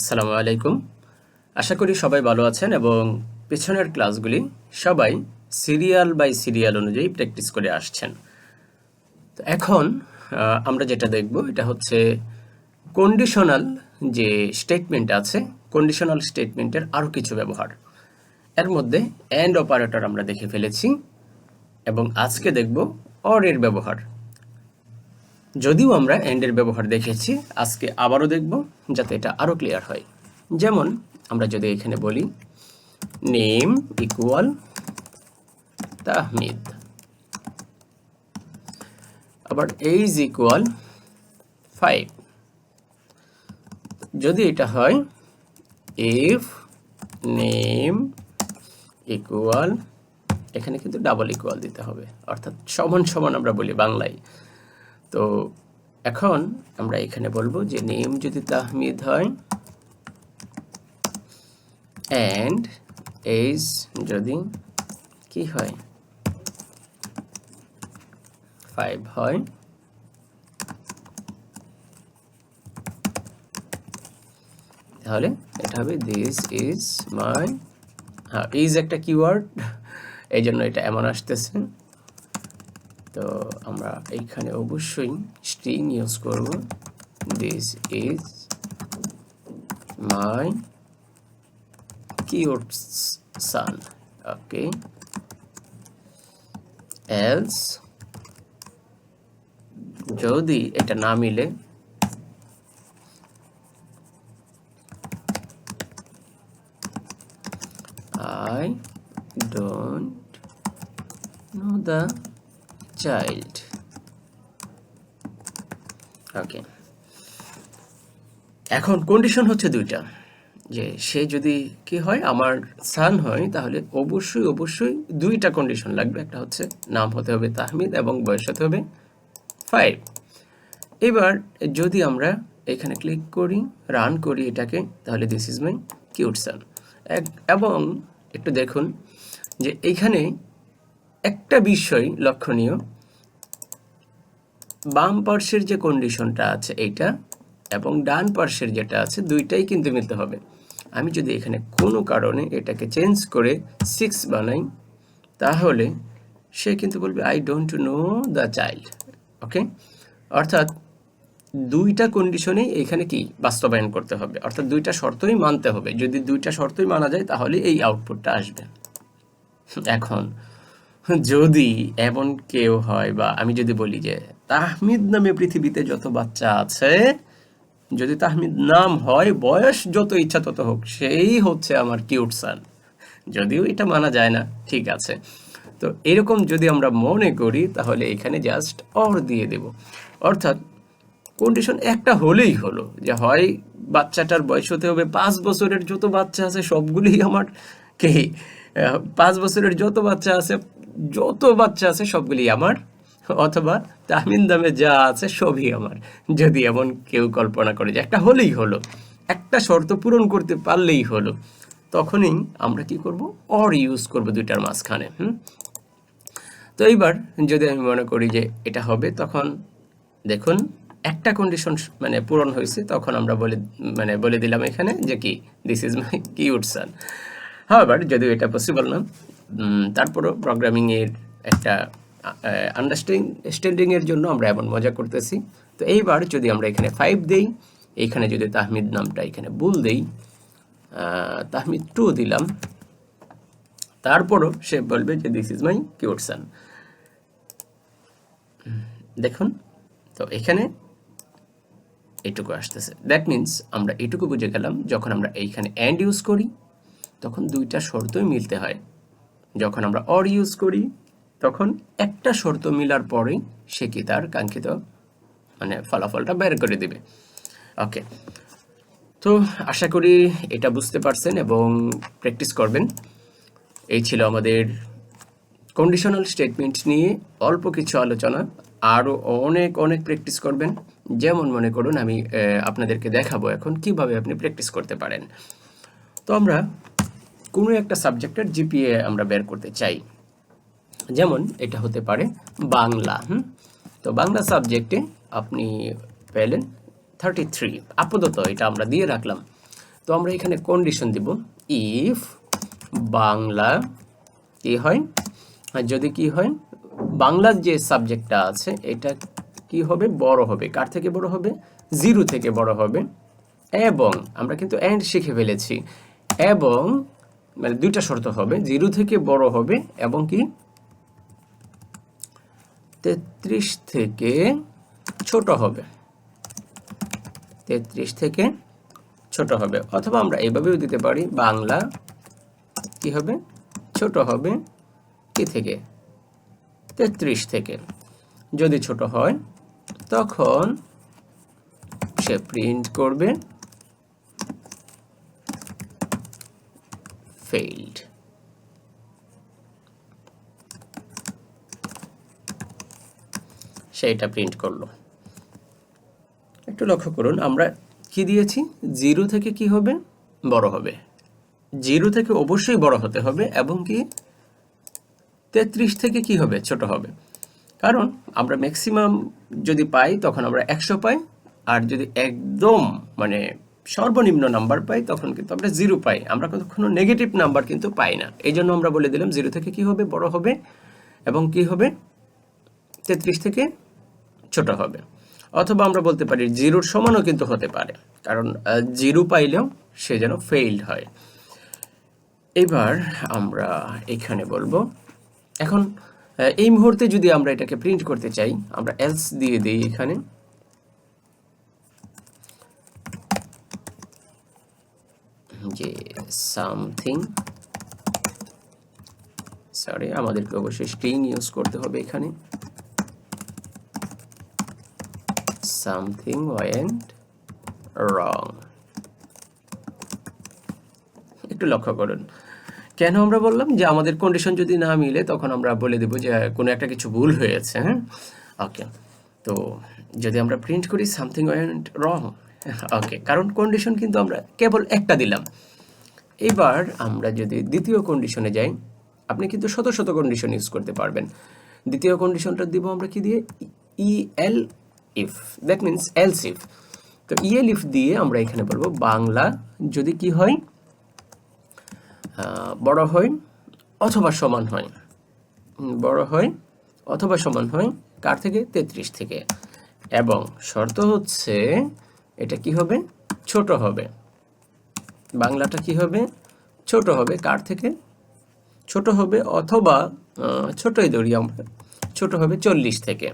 আসসালামু আলাইকুম। আশা করি সবাই ভালো আছেন এবং পেছনের ক্লাসগুলি সবাই সিরিয়াল বাই সিরিয়াল অনুযায়ী প্র্যাকটিস করে আসছেন। তো এখন আমরা যেটা দেখব এটা হচ্ছে কন্ডিশনাল যে স্টেটমেন্ট আছে, কন্ডিশনাল স্টেটমেন্টের আরও কিছু ব্যবহার। এর মধ্যে অ্যান্ড অপারেটর আমরা দেখে ফেলেছি এবং আজকে দেখব অর এর ব্যবহার। যদিও আমরা অ্যান্ড এর ব্যবহার দেখেছি, আজকে আবারও দেখব যাতে এটা আরও ক্লিয়ার হয়। যেমন আমরা যদি এখানে বলি নেম ইকুয়াল তাহমিদ, আবার এইজ ইকুয়াল 5, যদি এটা হয় ইফ নেম ইকুয়াল, এখানে কিন্তু ডাবল ইকুয়াল দিতে হবে, অর্থাৎ সমান সমান আমরা বলি বাংলায়। তো এখন আমরা এখানে বলবো যে নেম যদি তাহমিদ হয় অ্যান্ড এইজ যদি কি হয় 5 হয়, তাহলে এটা হবে দিস ইজ মাই, ইজ একটা কিওয়ার্ড, এই জন্য এটা এমন আসতেছে। তো আমরা এইখানে অবশ্যই স্ট্রিং ইউজ করব, this is my cute son, okay. Else যদি এটা না মিলে I don't know the child, ওকে। এখন কন্ডিশন হচ্ছে দুইটা, যে সে যদি কি হয় আমার সান হয়, তাহলে অবশ্যই অবশ্যই দুইটা কন্ডিশন লাগবে। একটা হচ্ছে নাম হতে হবে তাহমিদ এবং বয়স হতে হবে 5। এবার যদি আমরা এখানে ক্লিক করি, রান করি এটাকে, তাহলে দিস ইজ মাই কিউট সান। এবং একটু দেখুন যে এইখানে একটা বিষয় লক্ষণীয়, বাম পার্শ্বের যে কন্ডিশনটা আছে এইটা এবং ডান পার্শ্বের যেটা আছে দুইটাই কিন্তু মিলতে হবে। আমি যদি এখানে কোনো কারণে এটাকে চেঞ্জ করে 6 বানাই, তাহলে সে কিন্তু বলবে I don't know the child, okay. অর্থাৎ দুইটা কন্ডিশনেই এখানে কি বাস্তবায়ন করতে হবে, অর্থাৎ দুইটা শর্তই মানতে হবে। যদি দুইটা শর্তই মানা যায় তাহলে এই আউটপুটটা আসবে। এখন যদি এমন কেউ হয়, বা আমি যদি বলি যে তাহমিদ নামে পৃথিবীতে যত বাচ্চা আছে, যদি তাহমিদ নাম হয়, বয়স যত ইচ্ছা তত হোক, সেই হচ্ছে আমার কিউট সান, যদিও এটা মানা যায় না, ঠিক আছে। তো এরকম যদি আমরা মনে করি, তাহলে এখানে জাস্ট অর দিয়ে দেব। অর্থাৎ কন্ডিশন একটা হলেই হলো, যে হয় বাচ্চাটার বয়স হতে হবে 5 বছরের যত বাচ্চা আছে সবগুলোই আমার, কে 5 বছরের যত বাচ্চা আছে সবগুলি আমার, অথবা তাহমিদ নামে যা আছে সবই আমার। যদি এমন কেউ কল্পনা করে যে একটা হলেই হলো, একটা শর্ত পূরণ করতে পারলেই হলো, তখনই আমরা কি করব, অর ইউজ করব দুইটার মাঝখানে। তো এইবার যদি আমি মনে করি যে এটা হবে, তখন দেখুন একটা কন্ডিশন মানে পূরণ হয়েছে, তখন আমরা বলে দিলাম এখানে যে কি this is my cute son. However যদিও এটা পসিবল না, তারপরও প্রোগ্রামিং এর একটা আন্ডারস্ট্যান্ডিং এর জন্য আমরা এমন মজা করতেছি। তো এইবার যদি আমরা এখানে 5 দেই, এইখানে যদি তাহমিদ নামটা এখানে ভুল দেই, তাহমিদ 2 দিলাম, তারপরও সে বলবে যে দিস ইজ মাই কিউট সান। দেখুন, তো এখানে এটুকু আসতেছে। দ্যাট মিন্স আমরা এটুকু বুঝে গেলাম, যখন আমরা এইখানে অ্যান্ড ইউজ করি তখন দুইটা শর্তই মিলতে হয়, যখন আমরা অর ইউজ করি তখন একটা শর্ত মিলার পরেই সে কি তার কাঙ্ক্ষিত ফলাফলটা বের করে দেবে, ওকে। তো আশা করি এটা বুঝতে পারছেন এবং প্র্যাকটিস করবেন। এই ছিল আমাদের কন্ডিশনাল স্টেটমেন্ট নিয়ে অল্প কিছু আলোচনা। আরও অনেক অনেক প্র্যাকটিস করবেন। যেমন মনে করুন আমি আপনাদেরকে দেখাবো এখন কিভাবে আপনি প্র্যাকটিস করতে পারেন। তো আমরা কোনো একটা সাবজেক্টের জিপিএ আমরা বের করতে চাই, যেমন এটা হতে পারে বাংলা। তো বাংলা সাবজেক্টে আপনি পেলেন 33, আপাতত এটা আমরা দিয়ে রাখলাম। তো আমরা এখানে কন্ডিশন দিব ইফ বাংলা কি হয়, আর যদি কি হয় বাংলার যে সাবজেক্টটা আছে এটা কি হবে, বড় হবে। কার থেকে বড় হবে? 0 থেকে বড় হবে। এবং আমরা কিন্তু এন্ড শিখে ফেলেছি, এবং মানে দুইটা শর্ত হবে, 0 থেকে বড় হবে এবং কি 33 থেকে ছোট হবে, 33 থেকে ছোট হবে। অথবা আমরা এইভাবেও দিতে পারি, বাংলা কি হবে, ছোট হবে কি থেকে, 33 থেকে। যদি ছোট হয় তখন সে প্রিন্ট করবে failed। সেইটা প্রিন্ট করলো। একটু লক্ষ্য করুন, আমরা কি দিয়েছি, 0 থেকে কি হবে, বড় হবে। 0 থেকে অবশ্যই বড় হতে হবে এবং কি 33 থেকে কি হবে, ছোট হবে। কারণ আমরা ম্যাক্সিমাম যদি পাই তখন আমরা 100 পাই, আর যদি একদম মানে সর্বনিম্ন নাম্বার পাই তখন কিন্তু আমরা 0 পাই। আমরা কখনো নেগেটিভ নাম্বার কিন্তু পাই না। এই জন্য আমরা বলে দিলাম 0 থেকে কি হবে, বড় হবে এবং কি হবে 33 থেকে ছোট হবে। অথবা আমরা বলতে পারি 0-র সমানও কিন্তু হতে পারে, কারণ 0 পাইলেও সে যেন ফেইল্ড হয়। এবার আমরা এখানে বলবো, এখন এই মুহূর্তে যদি আমরা এটাকে প্রিন্ট করতে চাই, আমরা এলস দিয়ে দিই এখানে, যে সামথিং, সরি আমাদেরকে অবশ্যই স্ট্রিং ইউজ করতে হবে এখানে, something went wrong। একটু লক্ষ্য করুন, কেন আমরা বললাম যে আমাদের কন্ডিশন যদি না মিলে তখন আমরা বলে দেব যে কোনো একটা কিছু ভুল হয়েছে। হ্যাঁ, ওকে। তো যদি আমরা প্রিন্ট করি something went wrong, ওকে, কারণ কন্ডিশন কিন্তু আমরা কেবল একটা দিলাম। এবার আমরা যদি দ্বিতীয় কন্ডিশনে যাই, আপনি কিন্তু শত শত কন্ডিশন ইউজ করতে পারবেন। দ্বিতীয় কন্ডিশনটা দিব আমরা কি দিয়ে, El if, that means else if. তো ইএল ইফ দিয়ে আমরা এখানে বলবো বাংলা যদি কি হয়, বড় হয় অথবা সমান হয়, বড় হয় অথবা সমান হয় কার থেকে, 33 থেকে। এবং শর্ত হচ্ছে এটা কি হবে, ছোট হবে, বাংলাটা কি হবে, ছোট হবে কার থেকে, ছোট হবে অথবা ছোটই ধরি আমরা, ছোট হবে 40 থেকে।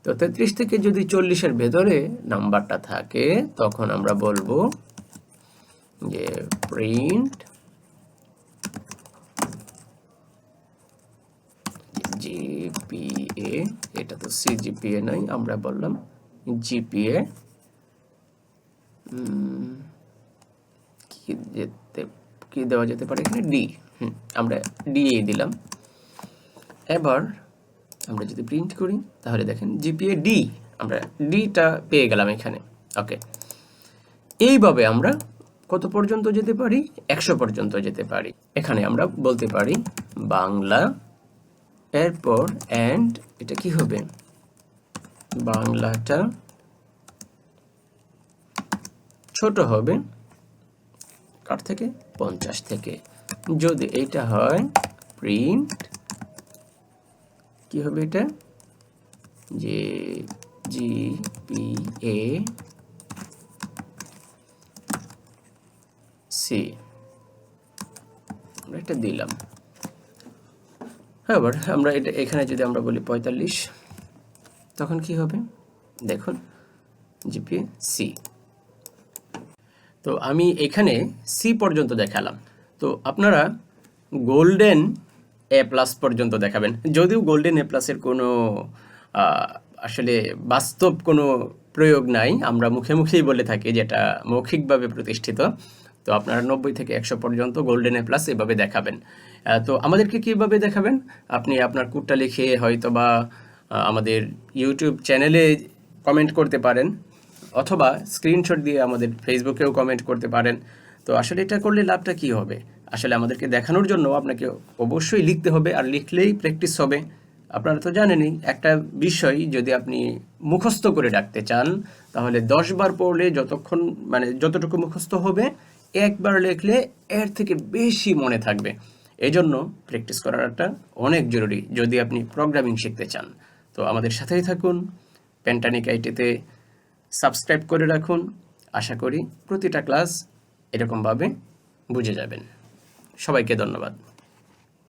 তো 33 থেকে যদি 40-এর ভেতরে নাম্বারটা থাকে তখন আমরা বলবো যে প্রিন্ট জিপিএ, এটা তো সিজিপিএ নাই, আমরা বললাম জিপিএ কি দেওয়া যেতে পারে এখানে, ডি। আমরা ডিএ দিলাম। এবার আমরা যদি প্রিন্ট করি তাহলে দেখেন জিপিএ ডি, আমরা ডিটা পেয়ে গেলাম এখানে। ওকে, এইভাবে আমরা কত পর্যন্ত যেতে পারি, 100 পর্যন্ত যেতে পারি। এখানে আমরা বলতে পারি বাংলা, এরপর এন্ড এটা কি হবে, বাংলাটা ছোট হবে কার থেকে, 50 থেকে। যদি এটা হয় প্রিন্ট কি হবে, এটা যে জিপিএ সি, আমরা এটা দিলাম। এবার আমরা এটা এখানে যদি আমরা বলি 45, তখন কি হবে দেখুন, জিপিএ সি। তো আমি এখানে সি পর্যন্ত দেখালাম। তো আপনারা গোল্ডেন এ প্লাস পর্যন্ত দেখাবেন, যদিও গোল্ডেন এ প্লাসের কোনো আসলে বাস্তব কোনো প্রয়োগ নাই, আমরা মুখে মুখেই বলে থাকি, যেটা মৌখিকভাবে প্রতিষ্ঠিত। তো আপনারা 90 থেকে 100 পর্যন্ত গোল্ডেন এ প্লাস এভাবে দেখাবেন। তো আমাদেরকে কীভাবে দেখাবেন, আপনি আপনার কোডটা লিখে হয়তো বা আমাদের ইউটিউব চ্যানেলে কমেন্ট করতে পারেন, অথবা স্ক্রিনশট দিয়ে আমাদের ফেসবুকেও কমেন্ট করতে পারেন। তো আসলে এটা করলে লাভটা কি হবে, আসলে আমাদেরকে দেখানোর জন্য আপনাকে অবশ্যই লিখতে হবে, আর লিখলেই প্র্যাকটিস হবে। আপনারা তো জানেনই, একটা বিষয় যদি আপনি মুখস্থ করে রাখতে চান তাহলে 10 বার পড়লে যতক্ষণ মানে যতটুকু মুখস্থ হবে একবার লিখলে এর থেকে বেশি মনে থাকবে। এজন্য প্র্যাকটিস করাটা অনেক জরুরি যদি আপনি প্রোগ্রামিং শিখতে চান। তো আমাদের সাথেই থাকুন, পেন্টানিক আইটিতে সাবস্ক্রাইব করে রাখুন। আশা করি প্রতিটা ক্লাস এরকমভাবে বুঝে যাবেন। সবাইকে ধন্যবাদ।